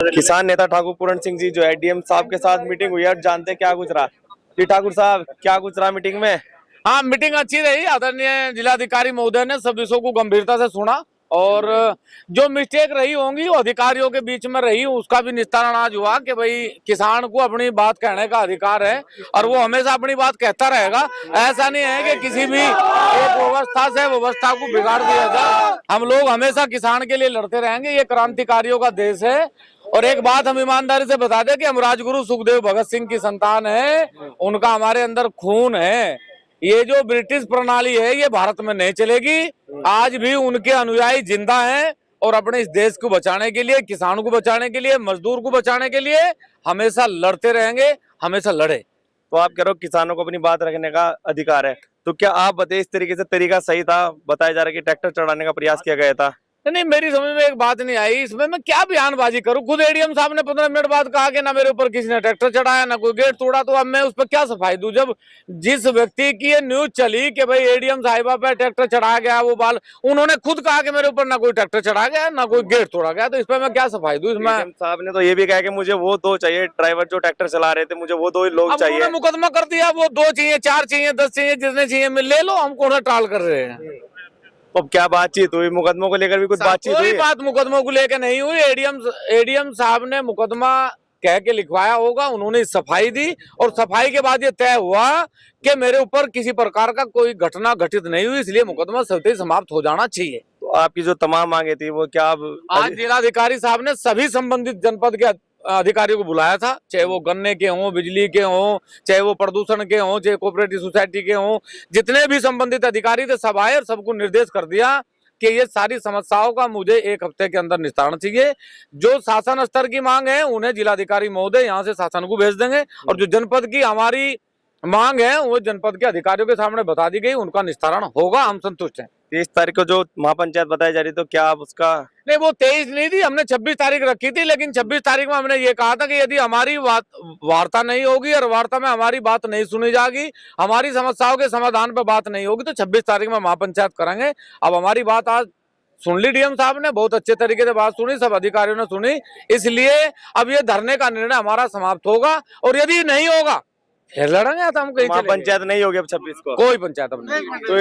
किसान नेता ठाकुर पूरण सिंह जी जो है डीएम साहब के साथ मीटिंग हुई है, जानते क्या कुछ रहा जी ठाकुर साहब, क्या कुछ रहा मीटिंग में? हाँ, मीटिंग अच्छी रही। आदरणीय जिलाधिकारी महोदय ने सब विषयों को गंभीरता से सुना और जो मिस्टेक रही होंगी वो अधिकारियों के बीच में रही, उसका भी निस्तारण आज हुआ कि भाई किसान को अपनी बात कहने का अधिकार है और वो हमेशा अपनी बात कहता रहेगा। ऐसा नहीं है कि किसी भी एक व्यवस्था से व्यवस्था को बिगाड़ दिया जाए। हम लोग हमेशा किसान के लिए लड़ते रहेंगे। ये क्रांतिकारियों का देश है। और एक बात हम ईमानदारी से बता दें कि हम राजगुरु सुखदेव भगत सिंह की संतान है, उनका हमारे अंदर खून है। ये जो ब्रिटिश प्रणाली है ये भारत में नहीं चलेगी। आज भी उनके अनुयायी जिंदा हैं और अपने इस देश को बचाने के लिए, किसानों को बचाने के लिए, मजदूर को बचाने के लिए हमेशा लड़ते रहेंगे, हमेशा लड़े। तो आप कह रहे हो किसानों को अपनी बात रखने का अधिकार है, तो क्या आप बताइए इस तरीके से तरीका सही था? बताया जा रहा है कि ट्रैक्टर चढ़ाने का प्रयास किया गया था। नहीं, मेरी समझ में एक बात नहीं आई। इसमें मैं क्या बयानबाजी करूं? खुद एडीएम साहब ने 15 मिनट बाद कहा कि ना मेरे ऊपर किसी ने ट्रैक्टर चढ़ाया, ना कोई गेट तोड़ा, तो अब मैं उस पर क्या सफाई दूं? जब जिस व्यक्ति की ये न्यूज चली कि भाई एडीएम साहिबा पे ट्रैक्टर चढ़ाया गया, वो बाल उन्होंने खुद कहा कि मेरे ऊपर ना कोई ट्रैक्टर चढ़ाया गया, ना कोई गेट तोड़ा गया, तो इस पर मैं क्या सफाई दूं? इसमें साहब ने तो ये भी कहा कि मुझे वो दो चाहिए ड्राइवर जो ट्रैक्टर चला रहे थे, मुझे वो दो ही लोग चाहिए। मुकदमा कर दिया, वो 2 चाहिए, 4 चाहिए, 10 चाहिए, जितने चाहिए मिल ले लो, हम कौन टाल कर रहे हैं? अब क्या बातचीत हुई? मुकदमों को लेकर भी कुछ बातचीत हुई? कोई बात मुकदमों को लेकर नहीं हुई। एडीएम साहब ने मुकदमा कह के लिखवाया होगा, उन्होंने सफाई दी और सफाई के बाद ये तय हुआ कि मेरे ऊपर किसी प्रकार का कोई घटना घटित नहीं हुई, इसलिए मुकदमा स्वतः समाप्त हो जाना चाहिए। तो आपकी जो तमाम मांगे थी वो क्या आज जिलाधिकारी साहब ने सभी संबंधित जनपद के अधिकारियों को बुलाया था, चाहे वो गन्ने के हों, बिजली के हों, चाहे वो प्रदूषण के हों, चाहे कोऑपरेटिव सोसाइटी के हों, जितने भी संबंधित अधिकारी थे सब आए और सबको निर्देश कर दिया कि ये सारी समस्याओं का मुझे 1 हफ्ते के अंदर निस्तारण चाहिए। जो शासन स्तर की मांग है उन्हें जिलाधिकारी महोदय यहाँ से शासन को भेज देंगे और जो जनपद की हमारी मांग है वो जनपद के अधिकारियों के सामने बता दी गई, उनका निस्तारण होगा। हम संतुष्ट हैं। 23 तारीख को जो महापंचायत बताई जा रही, तो क्या आप उसका? नहीं, वो 23 नहीं थी, हमने 26 तारीख रखी थी, लेकिन 26 तारीख में हमने ये कहा था कि यदि हमारी वार्ता नहीं होगी और वार्ता में हमारी बात नहीं सुनी जाएगी, हमारी समस्याओं के समाधान पर बात नहीं होगी, तो 26 तारीख में महापंचायत करेंगे। अब हमारी बात आज सुन ली डीएम साहब ने, बहुत अच्छे तरीके से बात सुनी, सब अधिकारियों ने सुनी, इसलिए अब ये धरने का निर्णय हमारा समाप्त होगा और यदि नहीं होगा फिर लड़ेंगे। तो हम कहीं पंचायत नहीं होगी अब 26 को? कोई पंचायत अब नहीं। तो